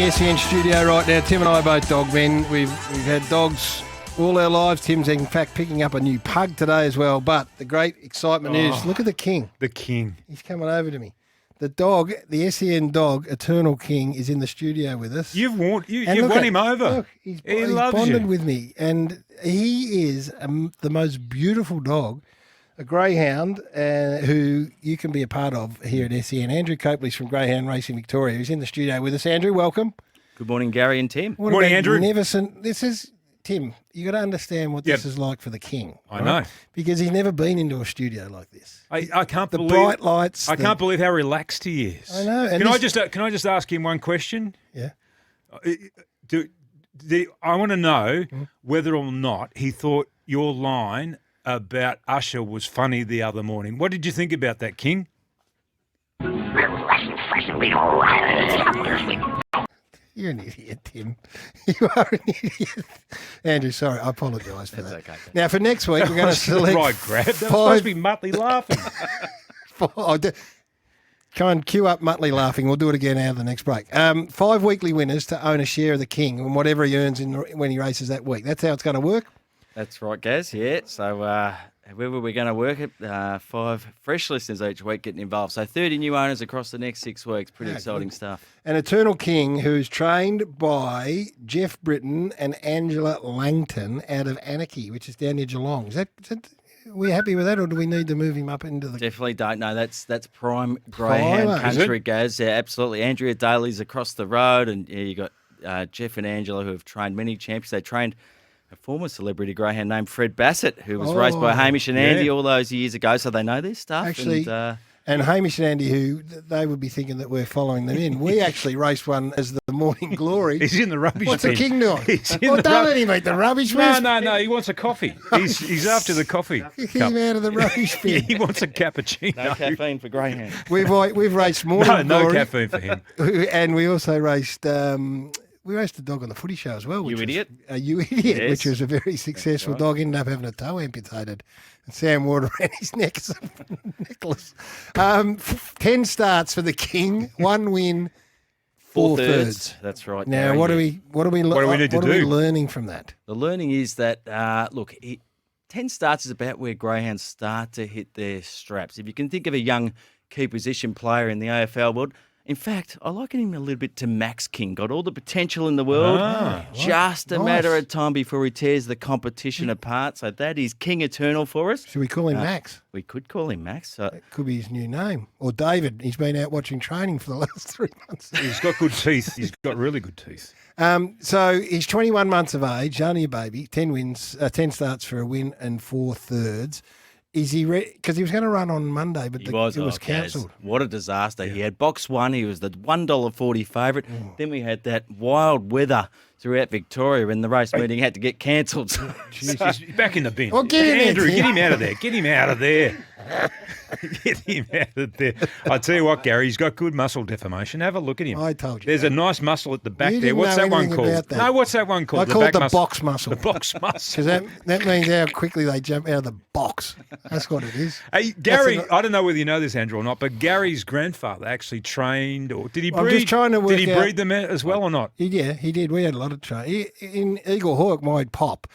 the SEN studio right now. Tim and I are both dog men. We've had dogs all our lives. Tim's in fact picking up a new pug today as well. But the great excitement is, look at the king. The king. He's coming over to me. The dog, the SEN dog, Eternal King, is in the studio with us. You've won him over. Look, he's loves bonded you. with me. And he is the most beautiful dog, a greyhound, who you can be a part of here at SEN. Andrew Copley's from Greyhound Racing Victoria, who's in the studio with us. Andrew, welcome. Good morning, Garry and Tim. What Morning, about Andrew. Magnificent. This is, Tim, you got to understand what this is like for the king. I know. Because he's never been into a studio like this. I can't The believe bright lights. I can't believe how relaxed he is. I know. And Can I just ask him one question? Yeah. I want to know whether or not he thought your line about Usher was funny the other morning. What did you think about that, King? You're an idiot, Tim. You are an idiot. Andrew, sorry, I apologise for that. okay. Now, for next week, we're going to select Right, Grab. That was supposed to be Muttley laughing. Try and cue up Muttley laughing. We'll do it again out of the next break. 5 weekly winners to own a share of the king and whatever he earns when he races that week. That's how it's going to work. That's right, Gaz. Yeah. So however we're going to work it, 5 fresh listeners each week getting involved. So 30 new owners across the next 6 weeks. Pretty exciting stuff. An Eternal King who's trained by Jeff Britton and Angela Langton out of Anarchy, which is down near Geelong. Are we happy with that, or do we need to move him up into the... Definitely don't know. That's prime greyhound country, Gaz. Yeah, absolutely. Andrea Daly's across the road, and you got Jeff and Angela who have trained many champions. They trained a former celebrity greyhound named Fred Bassett, who was raced by Hamish and Andy all those years ago, so they know their stuff. Actually, and Hamish and Andy, who they would be thinking that we're following them in. We actually raced one as the Morning Glory. He's in the rubbish What's bin. the king doing? Don't let him eat the rubbish bin. No. He wants a coffee. He's after the coffee. Kick him out of the rubbish bin. He wants a cappuccino. no caffeine for greyhound. We've raced Morning Glory. No caffeine for him. And we also raced... we raced a dog on the footy show as well. You Idiot? You Idiot, Yes. which was a very successful dog. Ended up having a toe amputated. And Sam Ward around his neck as a necklace. 10 starts for the king, 1 win, 4 thirds. That's right. Now, Garry. what do we need to What are we do? learning from that? The learning is that, 10 starts is about where greyhounds start to hit their straps. If you can think of a young key position player in the AFL world, in fact, I liken him a little bit to Max King. Got all the potential in the world. Just a matter of time before he tears the competition apart. So that is King Eternal for us. Should we call him Max? We could call him Max. So That could be his new name. Or David. He's been out watching training for the last 3 months. He's got good teeth. He's got really good teeth. So he's 21 months of age, only a baby, 10 wins, 10 starts for a win and 4 thirds. Is he ready? Because he was going to run on Monday, but it was cancelled. What a disaster. He had box 1. He was the $1.40 favourite. Then we had that wild weather throughout Victoria and the race meeting had to get cancelled. He's back in the bin. Well, get him Andrew, in. get him out of there. Get him out of there. Get him out of there. I tell you what, Gary, he's got good muscle deformation. Have a look at him. I told you. There's a nice muscle at the back You there. didn't What's know that one anything called? about that. No, what's that one called? I call it the back box muscle. The box muscle. Because that means how quickly they jump out of the box. That's what it is. Hey, Garry, I don't know whether you know this, Andrew, or not, but Gary's grandfather actually trained, or did he breed? I'm just trying to work Did he out- breed them as well or not? Yeah, he did. We had a lot of training. In Eagle Hawk, my pop,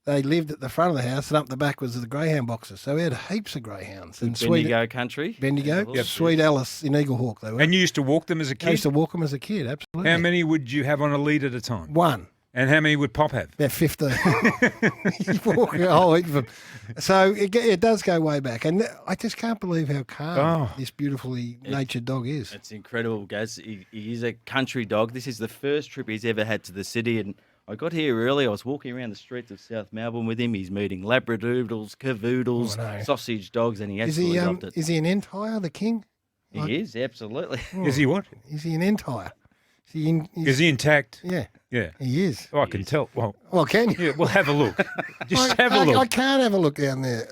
they lived at the front of the house and up the back was the greyhound boxes. So we had heaps of greyhounds. And Bendigo country. Bendigo. Yep. Sweet Alice in Eagle Hawk, they were. And you used to walk them as a I used kid? to walk them as a kid, absolutely. How many would you have on a lead at a time? 1. And how many would Pop have? About 15. You walk a whole heap of them. So it does go way back. And I just can't believe how calm this beautifully natured dog is. It's incredible, Gaz. He is a country dog. This is the first trip he's ever had to the city. And I got here early. I was walking around the streets of South Melbourne with him. He's meeting Labradoodles, Cavoodles, sausage dogs, and he absolutely loved it. Is he an entire, the king? He is, absolutely. Is he what? Is he an entire? Is he intact? Yeah. Yeah. He is. Oh, I can tell. Well, can you? Yeah, we'll have a look. Just have a look. I can't have a look down there.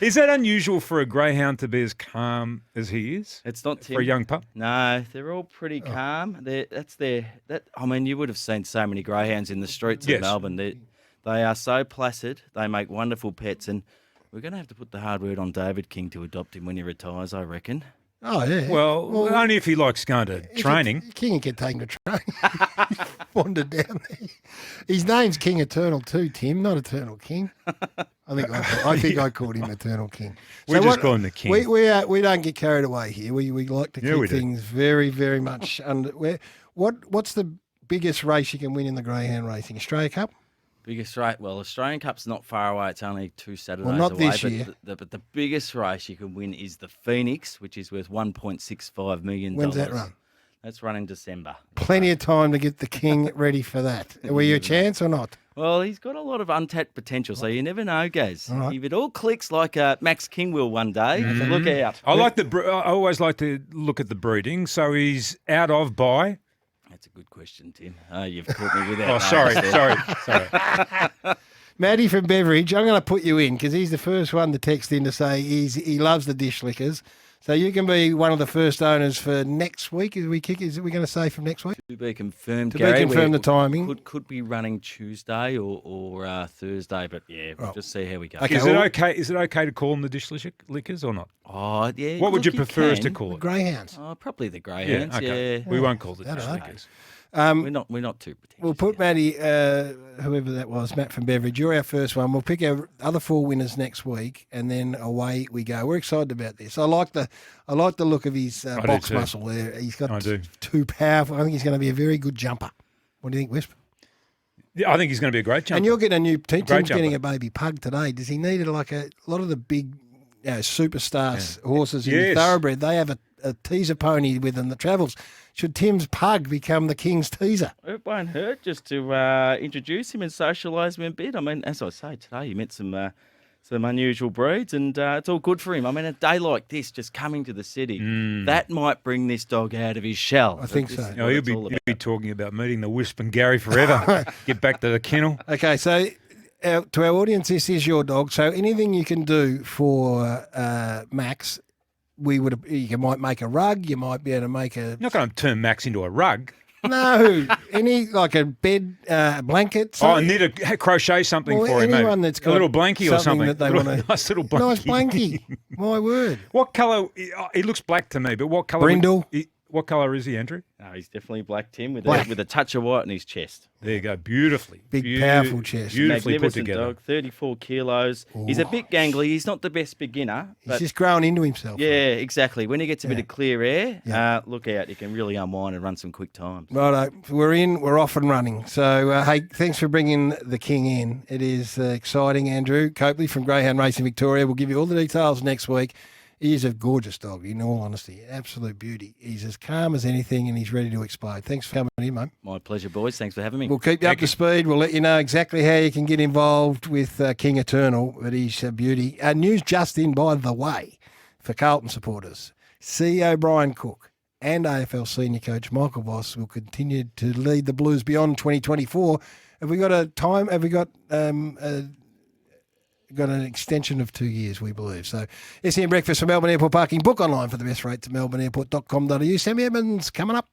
Is that unusual for a greyhound to be as calm as he is? It's not for a young pup. No, they're all pretty calm. I mean, you would have seen so many greyhounds in the streets of Melbourne. They are so placid. They make wonderful pets, and we're going to have to put the hard word on David King to adopt him when he retires, I reckon. Oh, yeah. Well, only if he likes going to training. King can take him to training. Wander down there. His name's King Eternal too, Tim, not Eternal King. I think I called him Eternal King. We just call him the King. We don't get carried away here. We like to Yeah, we keep do. things very, very much under. What's the biggest race you can win in the greyhound racing? Australia Cup? Biggest race? Well, Australian Cup's not far away. It's only 2 Saturdays not away. this year. But the biggest race you can win is the Phoenix, which is worth $1.65 million. When's that run? That's run in December. Plenty of time to get the King ready for that. Were you a chance or not? Well, he's got a lot of untapped potential, so you never know, guys. All right. If it all clicks like Max King will one day, look out. I always like to look at the breeding. So he's out of by. That's a good question, Tim. Oh, you've caught me with that. Oh, sorry. Matty from Beveridge, I'm going to put you in because he's the first one to text in to say he loves the dish lickers. So you can be one of the first owners for next week. Is we going to say from next week? To be confirmed, To Garry. be confirmed the timing. Could be running Tuesday or Thursday, but yeah, we'll just see how we go. Okay. Is it okay? Is it okay to call them the dish lickers or not? Oh, yeah. What would look, you prefer us to can. call it? Greyhounds. Oh, probably the greyhounds. Yeah, We won't call it the That'll dish okay. lickers. We're not too pretentious. We'll put Matty, whoever that was, Matt from Beveridge. You're our first one. We'll pick our other 4 winners next week, and then away we go. We're excited about this. I like the look of his do box too. muscle there. He's I got do. too powerful. I think he's going to be a very good jumper. What do you think, Wisp? Yeah, I think he's going to be a great jumper. And you're getting a new Tim's Great getting jumper. a baby pug today. Does he need it like a lot of the big superstars horses in the Yes. thoroughbred? They have a teaser pony with them that travels. Should Tim's pug become the King's teaser? It won't hurt just to introduce him and socialise him a bit. I mean, as I say, today he met some unusual breeds, and it's all good for him. I mean, a day like this, just coming to the city, that might bring this dog out of his shell. I think This so. is Oh, what he'll it's all be about. talking about meeting the Wisp and Garry forever. Get back to the kennel. Okay, so to our audience, this is your dog. So anything you can do for Max, you might make a rug. You might be able to make a You're not going to turn Max into a rug. no any like a bed blanket. Oh, I need to crochet something Well, for him, anyone mate. that's A got little blankie or something something. that they Little- wanna- nice little blankie. nice blankie. My word. What colour? He looks black to me, but what colour? Brindle. What colour is he, Andrew? No, he's definitely black, Tim, with Black. with a touch of white in his chest. There you go. Beautifully. Big, powerful chest. Beautifully put Magnificent together. dog, 34 kilos. He's a bit gangly. He's not the best beginner. He's But just growing into himself. yeah, exactly. When he gets a bit of clear air, look out. You can really unwind and run some quick times. Righto, we're off and running. So, hey, thanks for bringing the King in. It is exciting, Andrew Copley from Greyhound Racing Victoria. We'll give you all the details next week. He is a gorgeous dog, in all honesty. Absolute beauty. He's as calm as anything, and he's ready to explode. Thanks for coming in, mate. My pleasure, boys. Thanks for having me. We'll keep you up to speed. We'll let you know exactly how you can get involved with King Eternal, but he's a beauty. News just in, by the way, for Carlton supporters. CEO Brian Cook and AFL senior coach Michael Voss will continue to lead the Blues beyond 2024. Have we got a time? Have we got got an extension of 2 years, we believe. So SEN Breakfast for Melbourne Airport Parking. Book online for the best rates at melbourneairport.com.au. Sammy Evans coming up.